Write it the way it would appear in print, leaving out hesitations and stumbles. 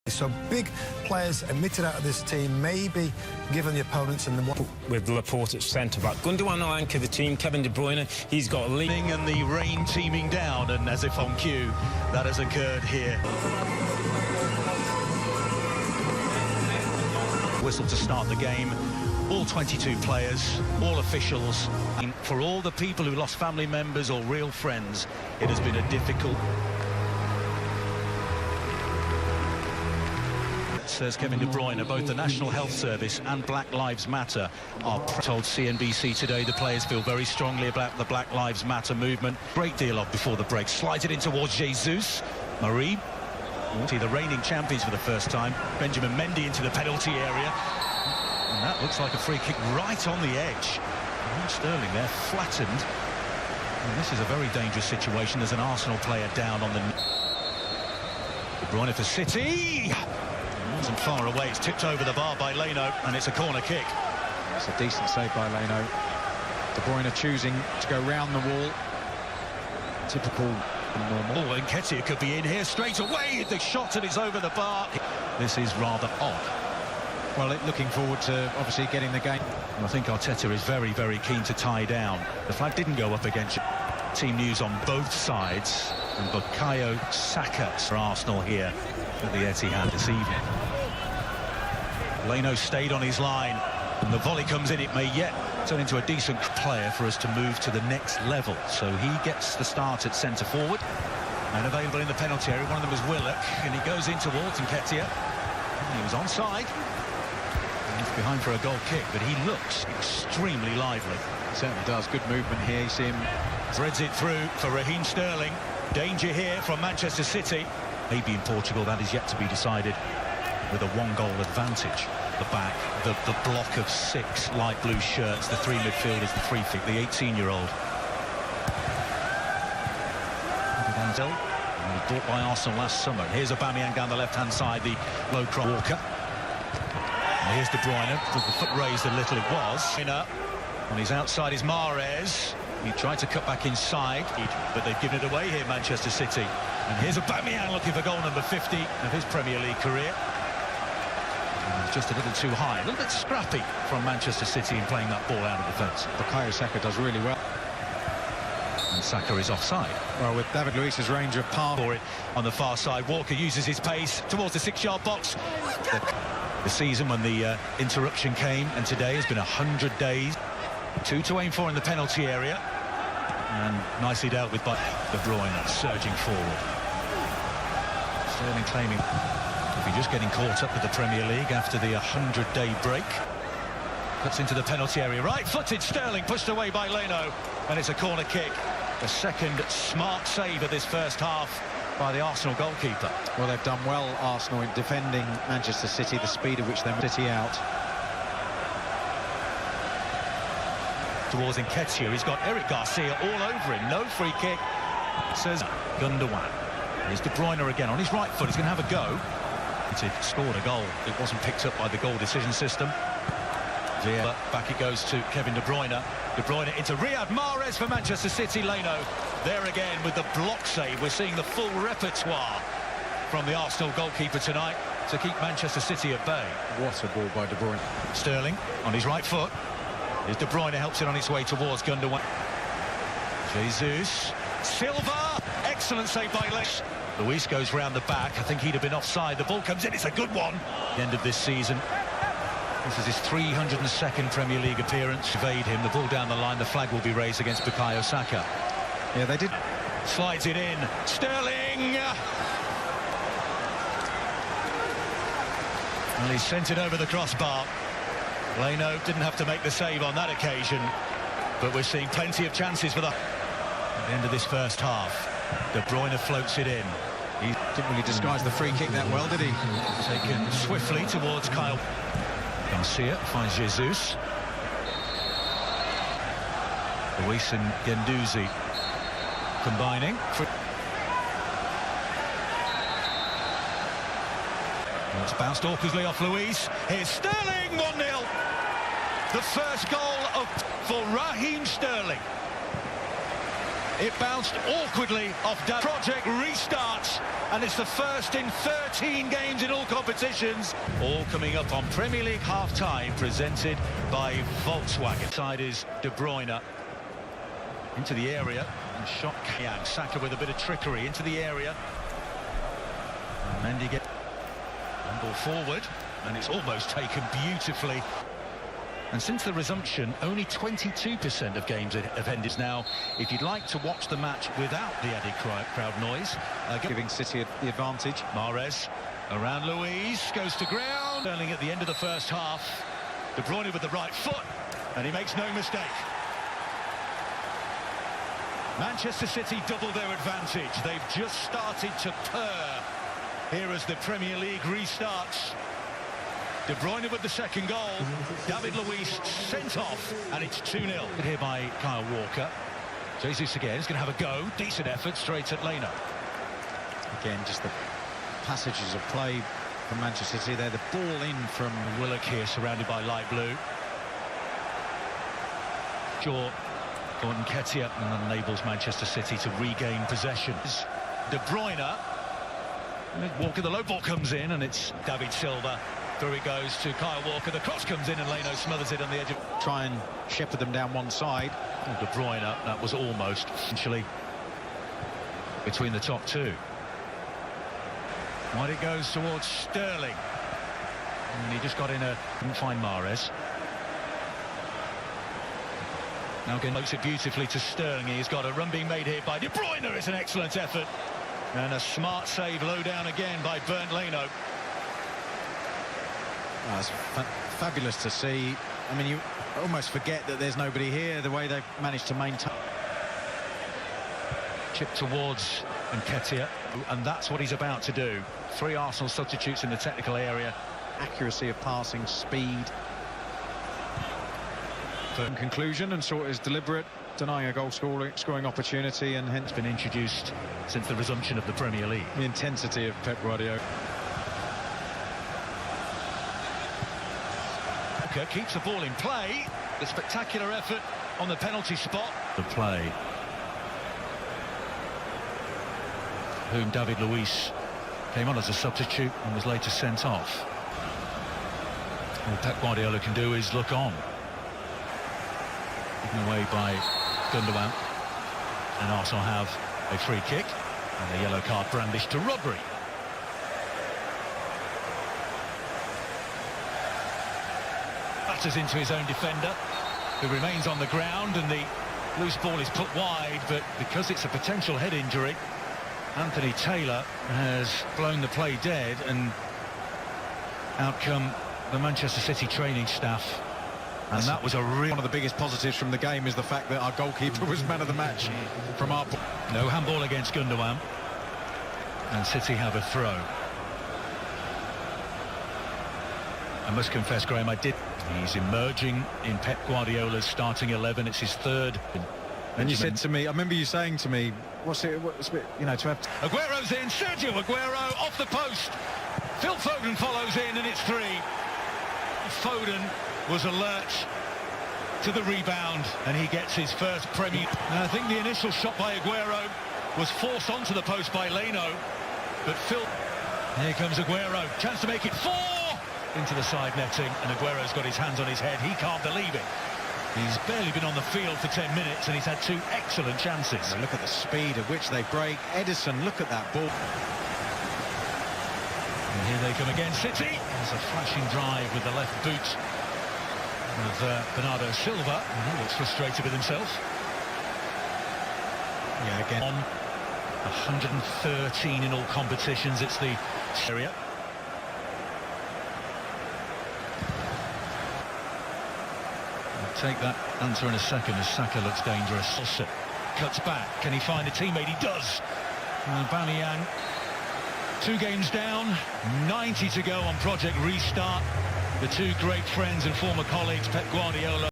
So big players omitted out of this team, maybe given the opponents and the one. With Laporte at centre-back. Gundogan will anchor the team. Kevin De Bruyne, he's got a lead. And the rain teeming down, and as if on cue, that has occurred here. Whistle to start the game. All 22 players, all officials. For all the people who lost family members or real friends, it has been a difficult... Says Kevin De Bruyne. Both the National Health Service and Black Lives Matter are told CNBC today the players feel very strongly about the Black Lives Matter movement. Great deal of before the break. Slides it in towards Jesus. Marie, the reigning champions for the first time. Benjamin Mendy into the penalty area. And that looks like a free kick right on the edge. And Sterling there, flattened. And this is a very dangerous situation. There's an Arsenal player down on the... De Bruyne for City. Wasn't far away. It's tipped over the bar by Leno, and it's a corner kick. It's a decent save by Leno. De Bruyne choosing to go round the wall. Typical and normal. Oh, and Nketiah could be in here straight away. The shot and it's over the bar. This is rather odd. Well, looking forward to obviously getting the game. And I think Arteta is very, very keen to tie down. The flag didn't go up against team news on both sides. And Bukayo Saka for Arsenal here at the Etihad this evening. Leno stayed on his line, and the volley comes in. It may yet turn into a decent player for us to move to the next level. So he gets the start at centre forward, and available in the penalty area. One of them was Willock, and he goes in towards Nketiah. He was onside. He's behind for a goal kick, but he looks extremely lively. He certainly does. Good movement here. You see him threads it through for Raheem Sterling. Danger here from Manchester City. Maybe in Portugal, that is yet to be decided, with a one-goal advantage. The back, the block of 6 light blue shirts, the 3 midfielders, the free kick, the 18-year-old. Brought by Arsenal last summer. Here's Aubameyang down the left-hand side, the low cross. Walker. And here's De Bruyne, with the foot raised a little, it was. On his outside is Mahrez. He tried to cut back inside, but they've given it away here, Manchester City. And here's Aubameyang looking for goal number 50 of his Premier League career. And just a little too high, a little bit scrappy from Manchester City in playing that ball out of defence. Bukayo Saka does really well. And Saka is offside. Well, with David Luiz's range of pass for it on the far side, Walker uses his pace towards the 6-yard box. The season when the interruption came, and today has been 100 days. 2 to aim for in the penalty area. And nicely dealt with by De Bruyne, surging forward. Sterling claiming to be just getting caught up with the Premier League after the 100-day break. Cuts into the penalty area. Right-footed Sterling, pushed away by Leno. And it's a corner kick. The second smart save of this first half by the Arsenal goalkeeper. Well, they've done well, Arsenal, in defending Manchester City, the speed at which they're City out. Towards Nketiah, he's got Eric Garcia all over him. No free kick, says Gundogan. Here's De Bruyne again on his right foot. He's going to have a go. He scored a goal. It wasn't picked up by the goal decision system. Yeah. But back it goes to Kevin De Bruyne. De Bruyne into Riyad Mahrez for Manchester City. Leno there again with the block save. We're seeing the full repertoire from the Arsenal goalkeeper tonight to keep Manchester City at bay. What a ball by De Bruyne. Sterling on his right foot. Here's De Bruyne, helps it on its way towards Gundogan. Jesus. Silva. Excellent save by Lesh. Luis goes round the back. I think he'd have been offside. The ball comes in. It's a good one. The end of this season. This is his 302nd Premier League appearance. Evade him. The ball down the line. The flag will be raised against Bukayo Saka. Yeah, they did. Slides it in. Sterling. Well, he's sent it over the crossbar. Leno didn't have to make the save on that occasion, but we're seeing plenty of chances for at the end of this first half. De Bruyne floats it in. He didn't really disguise the free kick that well, did he? Taken swiftly towards Kyle. Garcia finds Jesus. Luis and Guendouzi combining. It's bounced awkwardly off Luis. Here's Sterling, 1-0. The first goal for Raheem Sterling. It bounced awkwardly off Project restarts, and it's the first in 13 games in all competitions. All coming up on Premier League half-time, presented by Volkswagen. Side is De Bruyne into the area and shot Yang. Saka with a bit of trickery into the area. And Mendy gets one ball forward, and it's almost taken beautifully. And since the resumption, only 22% of games have ended now. If you'd like to watch the match without the added crowd noise, Giving City the advantage. Mahrez around Luiz, goes to ground. Sterling at the end of the first half. De Bruyne with the right foot, and he makes no mistake. Manchester City double their advantage. They've just started to purr here as the Premier League restarts. De Bruyne with the second goal. David Luiz sent off, and it's 2-0. Here by Kyle Walker. Jesus again is going to have a go. Decent effort straight at Leno. Again, just the passages of play from Manchester City there. The ball in from Willock here, surrounded by light blue. Shaw, Gordon Nketiah, and enables Manchester City to regain possession. De Bruyne. Walker, the low ball comes in, and it's David Silva. Through it goes to Kyle Walker. The cross comes in, and Leno smothers it on the edge of... Try and shepherd them down one side. De Bruyne, that was almost essentially between the top two. Wide it goes towards Sterling. And he just got in couldn't find Mahrez. Now again, looks it beautifully to Sterling. He's got a run being made here by De Bruyne. It's an excellent effort. And a smart save low down again by Bernd Leno. It's fabulous to see. I mean, you almost forget that there's nobody here, the way they've managed to maintain. Chip towards Nketiah, and that's what he's about to do. 3 Arsenal substitutes in the technical area. Accuracy of passing, speed. In conclusion, and saw it as deliberate, denying a goal scoring opportunity, and hence been introduced since the resumption of the Premier League. The intensity of Pep Guardiola. Keeps the ball in play. The spectacular effort on the penalty spot. The play. Whom David Luiz came on as a substitute and was later sent off. All Pep Guardiola can do is look on. Given away by Gundogan. And Arsenal have a free kick and a yellow card brandished to Rodri. Batters into his own defender, who remains on the ground, and the loose ball is put wide, but because it's a potential head injury, Anthony Taylor has blown the play dead, and out come the Manchester City training staff. And that was one of the biggest positives from the game is the fact that our goalkeeper was man of the match from our... No handball against Gundogan, and City have a throw. I must confess, Graham, he's emerging in Pep Guardiola's starting 11. It's his third. And you said to me, I remember you saying to me, you know, to have... Aguero's in, Sergio Aguero off the post. Phil Foden follows in, and it's 3. Foden was alert to the rebound, and he gets his first Premier. Now, I think the initial shot by Aguero was forced onto the post by Leno, but Phil... Here comes Aguero, chance to make it 4! Into the side netting, and Aguero's got his hands on his head. He can't believe it. He's barely been on the field for 10 minutes, and he's had 2 excellent chances. And look at the speed at which they break. Edison, look at that ball. And here they come again, City. There's a flashing drive with the left boot of Bernardo Silva. He looks frustrated with himself. Yeah, again. On 113 in all competitions, it's the area. Take that answer in a second as Saka looks dangerous. Cuts back. Can he find a teammate? He does. And Aubameyang, 2 games down, 90 to go on Project Restart. The 2 great friends and former colleagues, Pep Guardiola